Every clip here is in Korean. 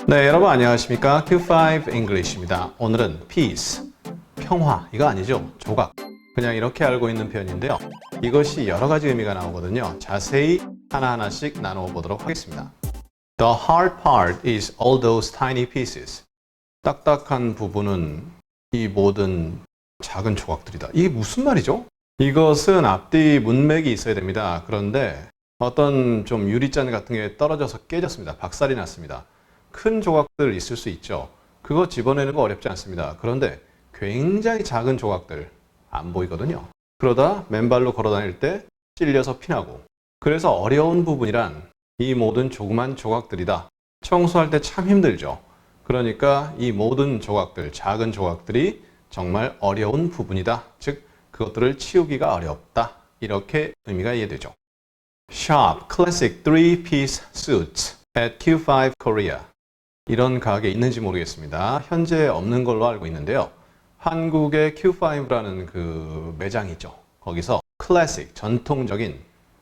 네, 여러분 안녕하십니까? Q5 English입니다. 오늘은 peace, 평화, 이거 아니죠? 조각. 그냥 이렇게 알고 있는 표현인데요. 이것이 여러 가지 의미가 나오거든요. 자세히 하나하나씩 나누어 보도록 하겠습니다. The hard part is all those tiny pieces. 딱딱한 부분은 이 모든 작은 조각들이다. 이게 무슨 말이죠? 이것은 앞뒤 문맥이 있어야 됩니다. 그런데 어떤 좀 유리잔 같은 게 떨어져서 깨졌습니다. 박살이 났습니다. 큰 조각들 있을 수 있죠. 그거 집어내는 거 어렵지 않습니다. 그런데 굉장히 작은 조각들 안 보이거든요. 그러다 맨발로 걸어 다닐 때 찔려서 피나고. 그래서 어려운 부분이란 이 모든 조그만 조각들이다. 청소할 때 참 힘들죠. 그러니까 이 모든 조각들, 작은 조각들이 정말 어려운 부분이다. 즉 그것들을 치우기가 어렵다. 이렇게 의미가 이해되죠. Shop Classic 3-piece suits at Q5 Korea. 이런 가게 있는지 모르겠습니다. 현재 없는 걸로 알고 있는데요. 한국의 Q5라는 그 매장이 있죠. 거기서 클래식, 전통적인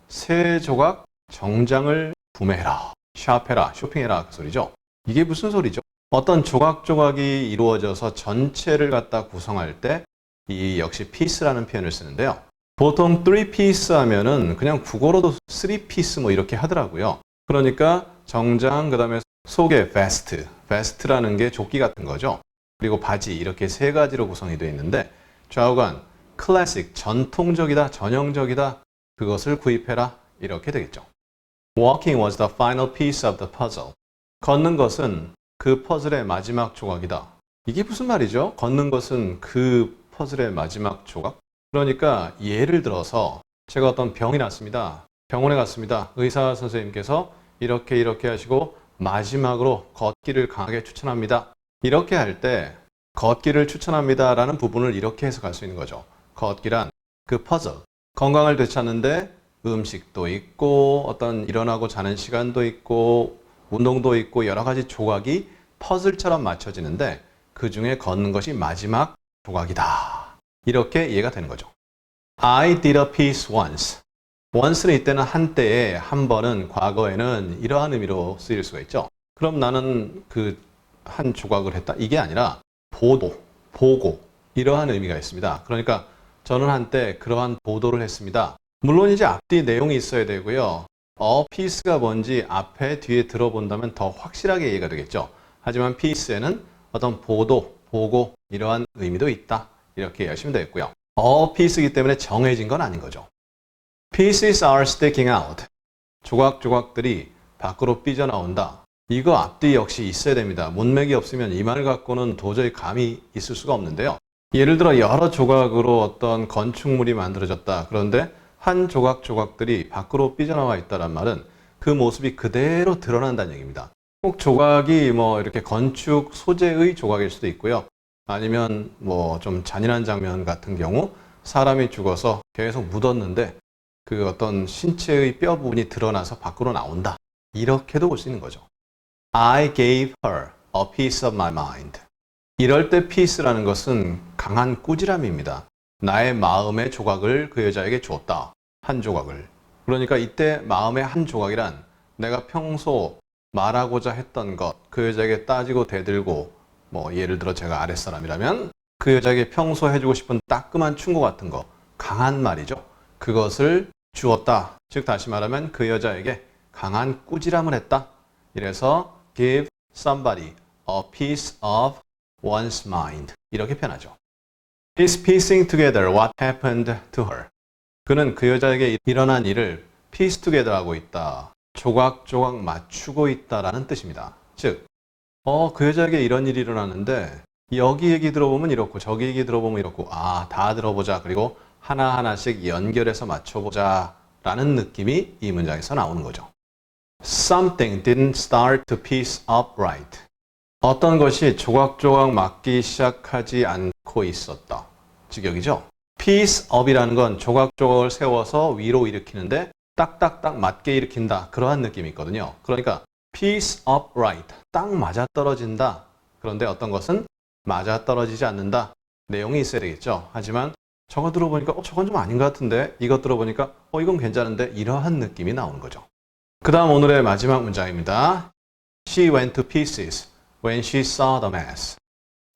새 조각 정장을 구매해라, 샵해라, 쇼핑해라 그 소리죠. 이게 무슨 소리죠? 어떤 조각조각이 이루어져서 전체를 갖다 구성할 때 이 역시 piece라는 표현을 쓰는데요. 보통 3-piece 하면은 그냥 국어로도 3-piece 뭐 이렇게 하더라고요. 그러니까 정장, 그 다음에 속에 베스트, 베스트라는 게 조끼 같은 거죠. 그리고 바지 이렇게 세 가지로 구성이 되어 있는데 좌우간 클래식, 전통적이다, 전형적이다, 그것을 구입해라 이렇게 되겠죠. Walking was the final piece of the puzzle. 걷는 것은 그 퍼즐의 마지막 조각이다. 이게 무슨 말이죠? 걷는 것은 그 퍼즐의 마지막 조각? 그러니까 예를 들어서 제가 어떤 병이 났습니다. 병원에 갔습니다. 의사 선생님께서 이렇게 하시고 마지막으로 걷기를 강하게 추천합니다. 이렇게 할 때 걷기를 추천합니다 라는 부분을 이렇게 해석할 수 있는 거죠. 걷기란 그 퍼즐, 건강을 되찾는데 음식도 있고 어떤 일어나고 자는 시간도 있고 운동도 있고 여러 가지 조각이 퍼즐처럼 맞춰지는데 그 중에 걷는 것이 마지막 조각이다. 이렇게 이해가 되는 거죠. I did a piece once. once는 이때는 한때에, 한 번은, 과거에는 이러한 의미로 쓰일 수가 있죠. 그럼 나는 그 한 조각을 했다. 이게 아니라 보도, 보고 이러한 의미가 있습니다. 그러니까 저는 한때 그러한 보도를 했습니다. 물론 이제 앞뒤 내용이 있어야 되고요. piece가 뭔지 앞에 뒤에 들어본다면 더 확실하게 이해가 되겠죠. 하지만 piece에는 어떤 보도, 보고 이러한 의미도 있다. 이렇게 이해하시면 되겠고요. piece이기 때문에 정해진 건 아닌 거죠. Pieces are sticking out. 조각조각들이 밖으로 삐져나온다. 이거 앞뒤 역시 있어야 됩니다. 문맥이 없으면 이 말 갖고는 도저히 감이 있을 수가 없는데요. 예를 들어 여러 조각으로 어떤 건축물이 만들어졌다. 그런데 한 조각들이 밖으로 삐져나와 있다는 말은 그 모습이 그대로 드러난다는 얘기입니다. 꼭 조각이 뭐 이렇게 건축 소재의 조각일 수도 있고요. 아니면 뭐 좀 잔인한 장면 같은 경우 사람이 죽어서 계속 묻었는데 그 어떤 신체의 뼈 부분이 드러나서 밖으로 나온다. 이렇게도 볼 수 있는 거죠. I gave her a piece of my mind. 이럴 때 piece라는 것은 강한 꾸지람입니다. 나의 마음의 조각을 그 여자에게 줬다. 한 조각을. 그러니까 이때 마음의 한 조각이란 내가 평소 말하고자 했던 것, 그 여자에게 따지고 대들고 뭐 예를 들어 제가 아랫사람이라면 그 여자에게 평소 해주고 싶은 따끔한 충고 같은 거, 강한 말이죠. 그것을 주었다. 즉 다시 말하면 그 여자에게 강한 꾸지람을 했다. 이래서 give somebody a piece of one's mind. 이렇게 표현하죠. He's piecing together what happened to her. 그는 그 여자에게 일어난 일을 piece together 하고 있다. 조각조각 맞추고 있다라는 뜻입니다. 즉, 그 여자에게 이런 일이 일어났는데 여기 얘기 들어보면 이렇고 저기 얘기 들어보면 이렇고 다 들어보자. 그리고 하나하나씩 연결해서 맞춰보자 라는 느낌이 이 문장에서 나오는 거죠. Something didn't start to piece up right. 어떤 것이 조각조각 맞기 시작하지 않고 있었다. 직역이죠. piece up이라는 건 조각조각을 세워서 위로 일으키는데 딱딱딱 맞게 일으킨다. 그러한 느낌이 있거든요. 그러니까 piece up right. 딱 맞아떨어진다. 그런데 어떤 것은 맞아떨어지지 않는다. 내용이 있어야 되겠죠. 하지만 저거 들어보니까 저건 좀 아닌 것 같은데 이거 들어보니까 이건 괜찮은데 이러한 느낌이 나오는 거죠. 그 다음 오늘의 마지막 문장입니다. She went to pieces when she saw the mess.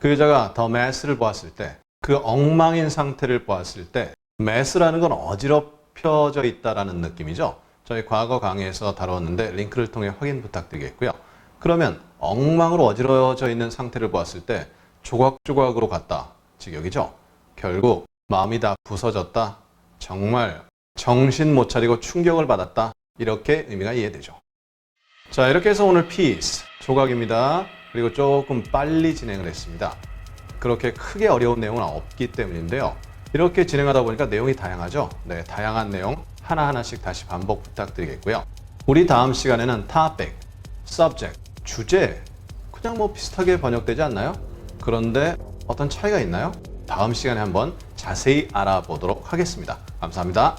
그 여자가 the mess를 보았을 때, 그 엉망인 상태를 보았을 때 mess라는 건 어지럽혀져 있다라는 느낌이죠. 저희 과거 강의에서 다루었는데 링크를 통해 확인 부탁드리겠고요. 그러면 엉망으로 어지러져 있는 상태를 보았을 때 조각조각으로 갔다. 즉 여기죠. 결국 마음이 다 부서졌다. 정말 정신 못 차리고 충격을 받았다. 이렇게 의미가 이해되죠. 자, 이렇게 해서 오늘 piece, 조각입니다. 그리고 조금 빨리 진행을 했습니다. 그렇게 크게 어려운 내용은 없기 때문인데요. 이렇게 진행하다 보니까 내용이 다양하죠. 네, 다양한 내용 하나하나씩 다시 반복 부탁드리겠고요. 우리 다음 시간에는 topic, subject, 주제, 그냥 뭐 비슷하게 번역되지 않나요? 그런데 어떤 차이가 있나요? 다음 시간에 한번 자세히 알아보도록 하겠습니다. 감사합니다.